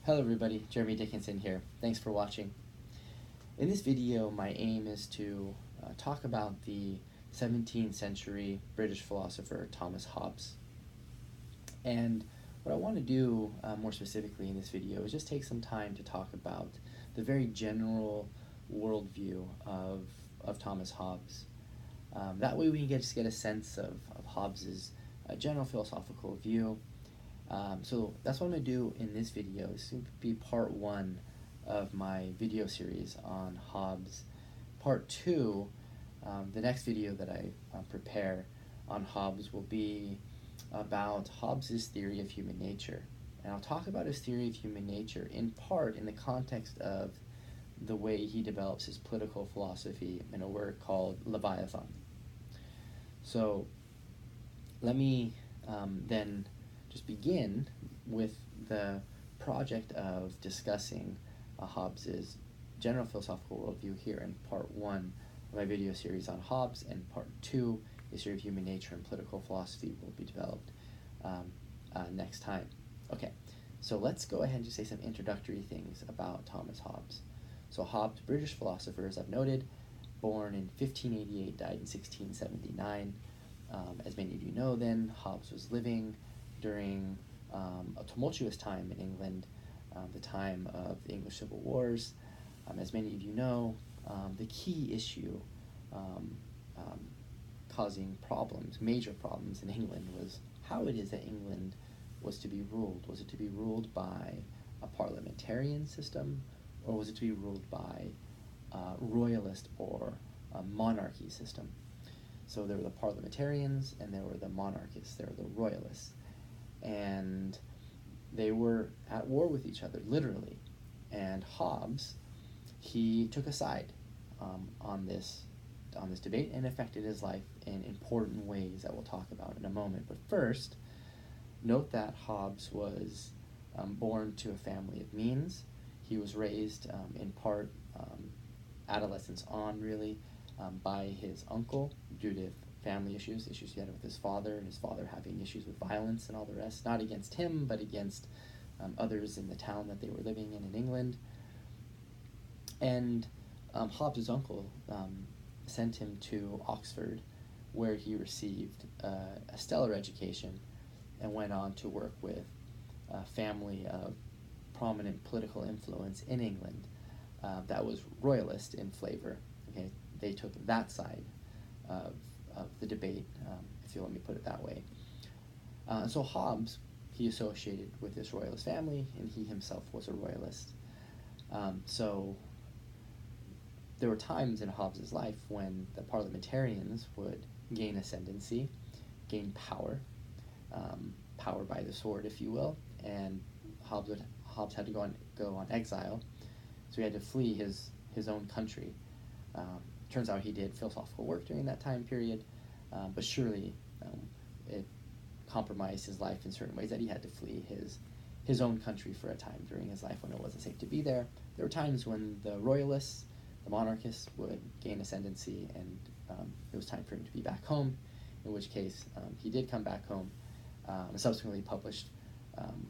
Hello everybody, Jeremy Dickinson here. Thanks for watching. In this video, my aim is to talk about the 17th century British philosopher Thomas Hobbes. And what I want to do more specifically in this video is just take some time to talk about the very general worldview of Thomas Hobbes. That way we can just get a sense of Hobbes's general philosophical view. So that's what I'm going to do in this video. This will be part 1 of my video series on Hobbes. Part 2, the next video that I prepare on Hobbes will be about Hobbes's theory of human nature. And I'll talk about his theory of human nature in part in the context of the way he develops his political philosophy in a work called Leviathan. So let me then just begin with the project of discussing Hobbes's general philosophical worldview here in part 1 of my video series on Hobbes, and part 2, the theory of human nature and political philosophy, will be developed next time. Okay, so let's go ahead and just say some introductory things about Thomas Hobbes. So Hobbes, British philosopher, as I've noted, born in 1588, died in 1679. As many of you know then, Hobbes was living during a tumultuous time in England, the time of the English Civil Wars. As many of you know, the key issue causing problems, major problems in England, was how it is that England was to be ruled. Was it to be ruled by a parliamentarian system, or was it to be ruled by a royalist or a monarchy system? So there were the parliamentarians and there were the monarchists, there were the royalists. And they were at war with each other, literally. And Hobbes, he took a side on this debate and affected his life in important ways that we'll talk about in a moment. But first, note that Hobbes was born to a family of means. He was raised in part, adolescence on really, by his uncle due to family issues he had with his father, and his father having issues with violence and all the rest, not against him, but against others in the town that they were living in England. And Hobbes' uncle sent him to Oxford, where he received a stellar education and went on to work with a family of prominent political influence in England that was royalist in flavor. Okay, they took that side of the debate, if you'll let me put it that way. So Hobbes, he associated with this royalist family, and he himself was a royalist. So there were times in Hobbes's life when the parliamentarians would gain ascendancy, gain power, power by the sword, if you will, and Hobbes had to go on exile, so he had to flee his own country. Turns out he did philosophical work during that time period, but surely it compromised his life in certain ways that he had to flee his own country for a time during his life when it wasn't safe to be there. There were times when the royalists, the monarchists, would gain ascendancy, and it was time for him to be back home, in which case he did come back home, and subsequently published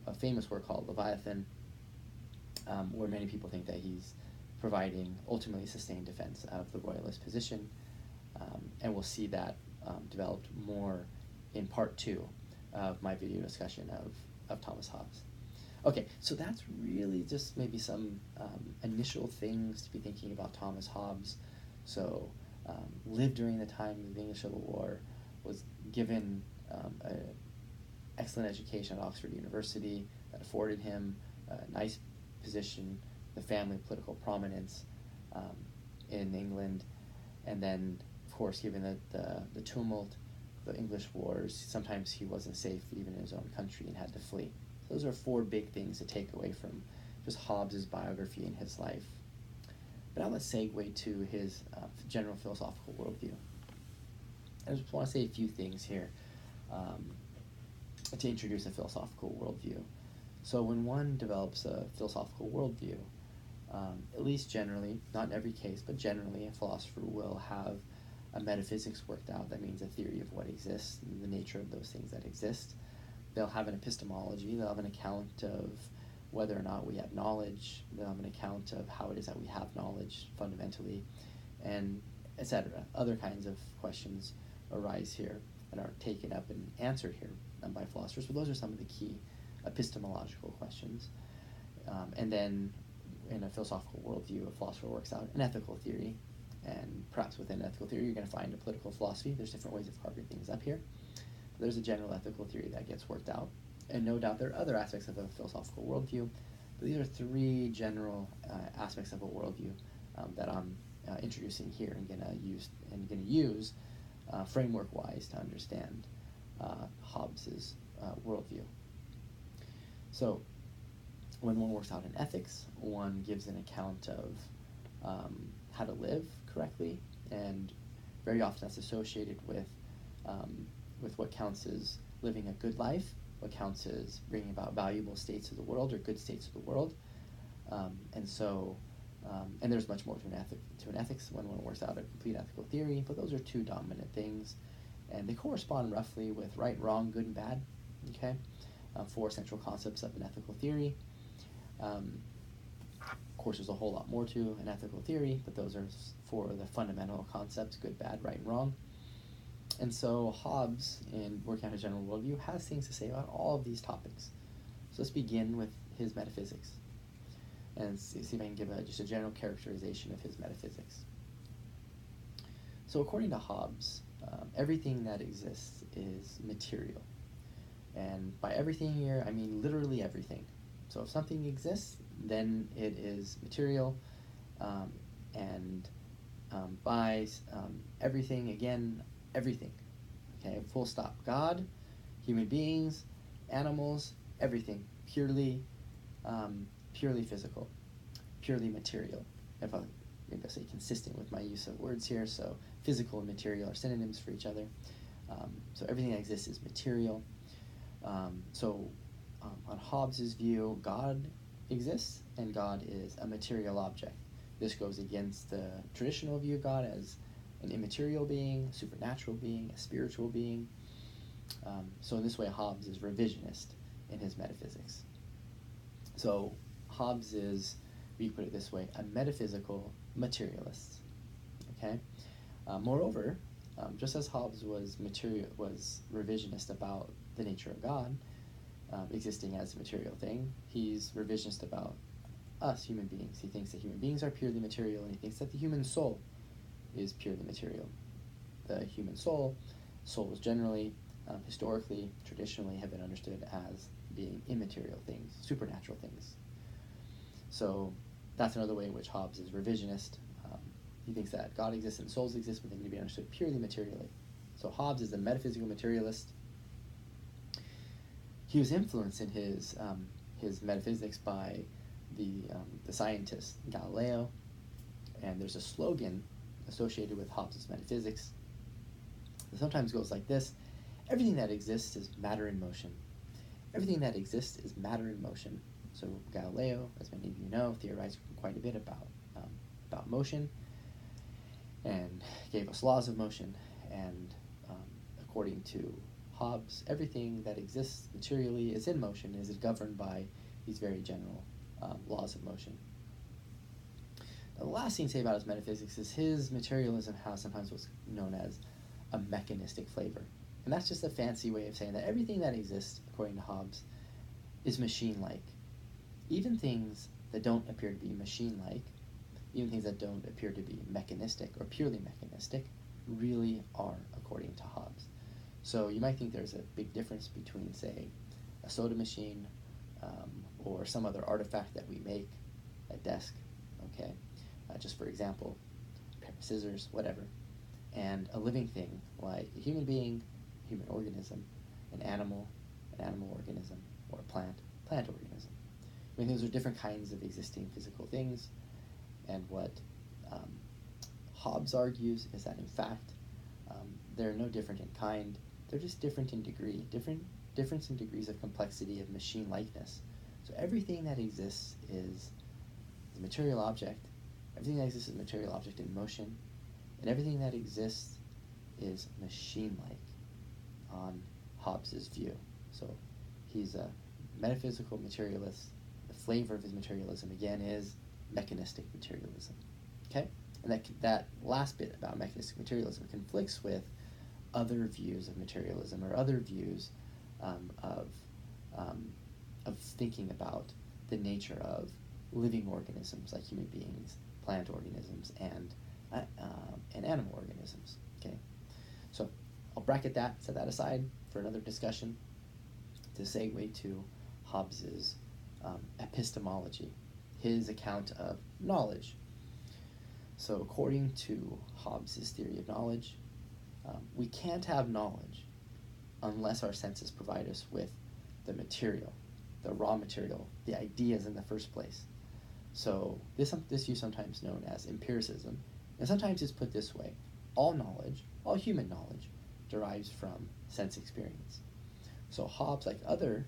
a famous work called Leviathan, where many people think that he's providing ultimately sustained defense of the royalist position, and we'll see that developed more in part 2 of my video discussion of Thomas Hobbes. Okay, so that's really just maybe some initial things to be thinking about Thomas Hobbes. So lived during the time of the English Civil War, was given an excellent education at Oxford University that afforded him a nice position, the family political prominence in England, and then, of course, given the tumult, the English wars, sometimes he wasn't safe even in his own country and had to flee. Those are 4 big things to take away from just Hobbes' biography and his life. But now let's segue to his general philosophical worldview. I just want to say a few things here to introduce a philosophical worldview. So when one develops a philosophical worldview, at least generally, not in every case, but generally, a philosopher will have a metaphysics worked out. That means a theory of what exists and the nature of those things that exist. They'll have an epistemology, they'll have an account of whether or not we have knowledge, an account of how it is that we have knowledge fundamentally, and etc. Other kinds of questions arise here and are taken up and answered here by philosophers, but those are some of the key epistemological questions. And then in a philosophical worldview, a philosopher works out an ethical theory, and perhaps within ethical theory you're going to find a political philosophy. There's different ways of carving things up here. There's a general ethical theory that gets worked out, and no doubt there are other aspects of a philosophical worldview, but these are three general aspects of a worldview that I'm introducing here and going to use framework-wise to understand Hobbes's worldview. So, when one works out in ethics, one gives an account of how to live correctly, and very often that's associated with what counts as living a good life, what counts as bringing about valuable states of the world or good states of the world, and there's much more to an ethics when one works out a complete ethical theory, but those are two dominant things, and they correspond roughly with right, wrong, good, and bad. Okay, four central concepts of an ethical theory. Of course, there's a whole lot more to an ethical theory, but those are for the fundamental concepts: good, bad, right, and wrong. And so Hobbes, in working out his general worldview, has things to say about all of these topics. So let's begin with his metaphysics, and see if I can give just a general characterization of his metaphysics. So according to Hobbes, everything that exists is material. And by everything here, I mean literally everything. So if something exists, then it is material, and by everything, again, everything. Okay, full stop. God, human beings, animals, everything, purely physical, purely material. If I maybe I'll say consistent with my use of words here, so physical and material are synonyms for each other. So everything that exists is material. On Hobbes's view, God exists, and God is a material object. This goes against the traditional view of God as an immaterial being, a supernatural being, a spiritual being. So in this way, Hobbes is revisionist in his metaphysics. So Hobbes is, we put it this way, a metaphysical materialist. Okay. Moreover, just as Hobbes was revisionist about the nature of God existing as a material thing, he's revisionist about us human beings. He thinks that human beings are purely material, and he thinks that the human soul is purely material. The human souls generally, historically, traditionally, have been understood as being immaterial things, supernatural things. So that's another way in which Hobbes is revisionist. He thinks that God exists and souls exist, but they need to be understood purely materially. So Hobbes is a metaphysical materialist. He was influenced in his metaphysics by the scientist Galileo, and there's a slogan associated with Hobbes' metaphysics that sometimes goes like this: everything that exists is matter in motion. Everything that exists is matter in motion. So Galileo, as many of you know, theorized quite a bit about motion, and gave us laws of motion. And according to Hobbes, everything that exists materially is in motion, is governed by these very general laws of motion. Now, the last thing to say about his metaphysics is his materialism has sometimes what's known as a mechanistic flavor. And that's just a fancy way of saying that everything that exists, according to Hobbes, is machine-like. Even things that don't appear to be machine-like, even things that don't appear to be mechanistic or purely mechanistic, really are, according to Hobbes. So you might think there's a big difference between, say, a soda machine or some other artifact that we make, a desk, okay, just for example, a pair of scissors, whatever, and a living thing like a human being, human organism, an animal organism, or a plant organism. I mean, those are different kinds of existing physical things, and what Hobbes argues is that, in fact, they're no different in kind, they're just different in degree, difference in degrees of complexity of machine-likeness. So everything that exists is a material object, everything that exists is a material object in motion, and everything that exists is machine-like on Hobbes's view. So he's a metaphysical materialist, flavor of his materialism, again, is mechanistic materialism. Okay? And that last bit about mechanistic materialism conflicts with other views of materialism or other views of thinking about the nature of living organisms like human beings, plant organisms, and animal organisms. Okay, so I'll bracket that, set that aside for another discussion to segue to Hobbes's epistemology, his account of knowledge. So according to Hobbes's theory of knowledge, we can't have knowledge unless our senses provide us with the material, the raw material, the ideas in the first place. So this view is sometimes known as empiricism, and sometimes it's put this way: all knowledge, all human knowledge, derives from sense experience. So Hobbes, like other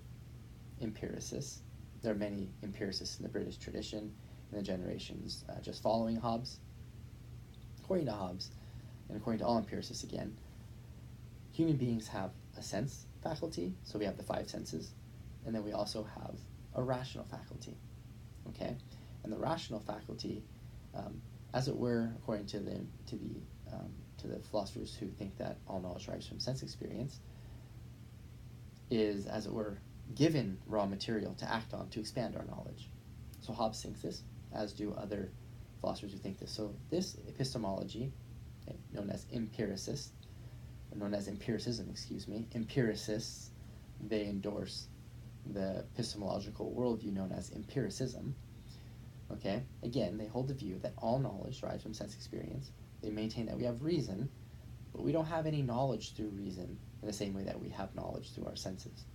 empiricists, there are many empiricists in the British tradition in the generations just following Hobbes. According to Hobbes, and according to all empiricists again, human beings have a sense faculty, so we have the five senses, and then we also have a rational faculty, okay? And the rational faculty, as it were, according to the philosophers who think that all knowledge derives from sense experience, is, as it were, given raw material to act on to expand our knowledge. So Hobbes thinks this, as do other philosophers who think this. So this epistemology, okay, known as empiricists, empiricists, they endorse the epistemological worldview known as empiricism. Okay, again, they hold the view that all knowledge derives from sense experience. They maintain that we have reason, but we don't have any knowledge through reason in the same way that we have knowledge through our senses.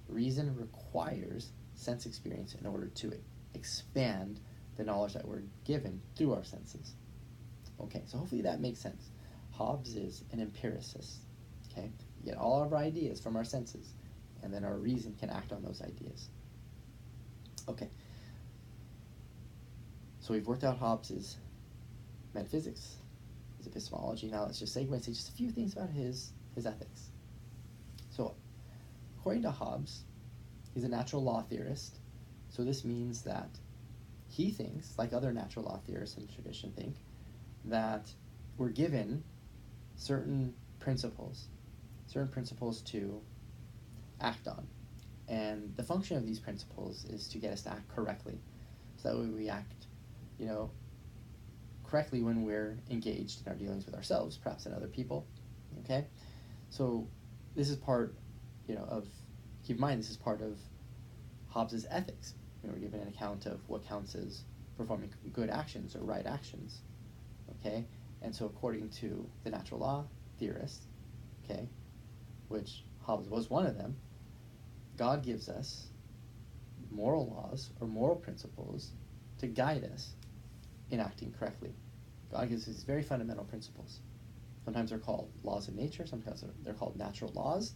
Reason requires sense experience in order to expand the knowledge that we're given through our senses. Okay, so hopefully that makes sense. Hobbes is an empiricist. Okay, we get all of our ideas from our senses, and then our reason can act on those ideas. Okay, so we've worked out Hobbes's metaphysics, his epistemology. Now let's just segue and say just a few things about his ethics. So, according to Hobbes, he's a natural law theorist. So this means that he thinks, like other natural law theorists in the tradition think, that we're given certain principles to act on. And the function of these principles is to get us to act correctly. So that way we act, correctly when we're engaged in our dealings with ourselves, perhaps in other people. Okay? So this is part, keep in mind, this is part of Hobbes's ethics. We're given an account of what counts as performing good actions or right actions. Okay? And so according to the natural law theorists, okay, which Hobbes was one of them, God gives us moral laws or moral principles to guide us in acting correctly. God gives us these very fundamental principles. Sometimes they're called laws of nature, sometimes they're called natural laws,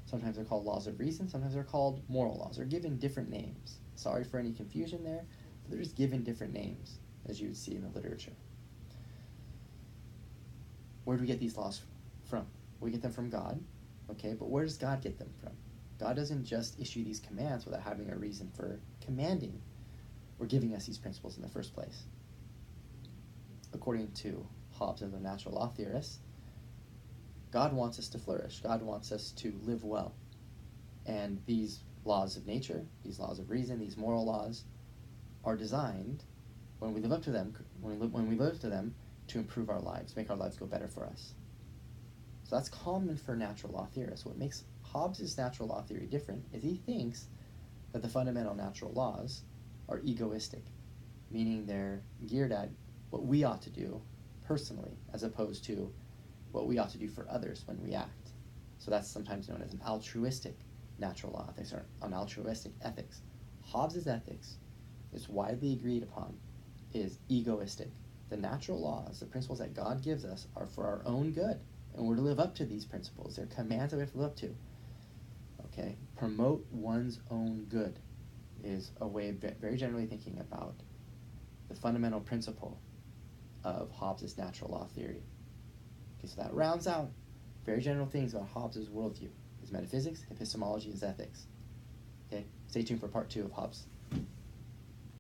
sometimes they're called laws of reason, sometimes they're called moral laws. They're given different names. Sorry for any confusion there, but they're just given different names, as you would see in the literature. Where do we get these laws from? We get them from God, okay, but where does God get them from? God doesn't just issue these commands without having a reason for commanding or giving us these principles in the first place. According to Hobbes and the natural law theorists, God wants us to flourish. God wants us to live well. And these laws of nature, these laws of reason, these moral laws are designed, when we live up to them, to improve our lives, make our lives go better for us. So that's common for natural law theorists. What makes Hobbes' natural law theory different is he thinks that the fundamental natural laws are egoistic, meaning they're geared at what we ought to do personally, as opposed to what we ought to do for others when we act. So that's sometimes known as an altruistic natural law ethics, or an altruistic ethics. Hobbes' ethics is widely agreed upon is egoistic. The natural laws, the principles that God gives us, are for our own good, and we're to live up to these principles. They're commands that we have to live up to. Okay? Promote one's own good is a way of very generally thinking about the fundamental principle of Hobbes' natural law theory. Okay, so that rounds out very general things about Hobbes' worldview, his metaphysics, epistemology, his ethics. Okay, stay tuned for part 2 of Hobbes'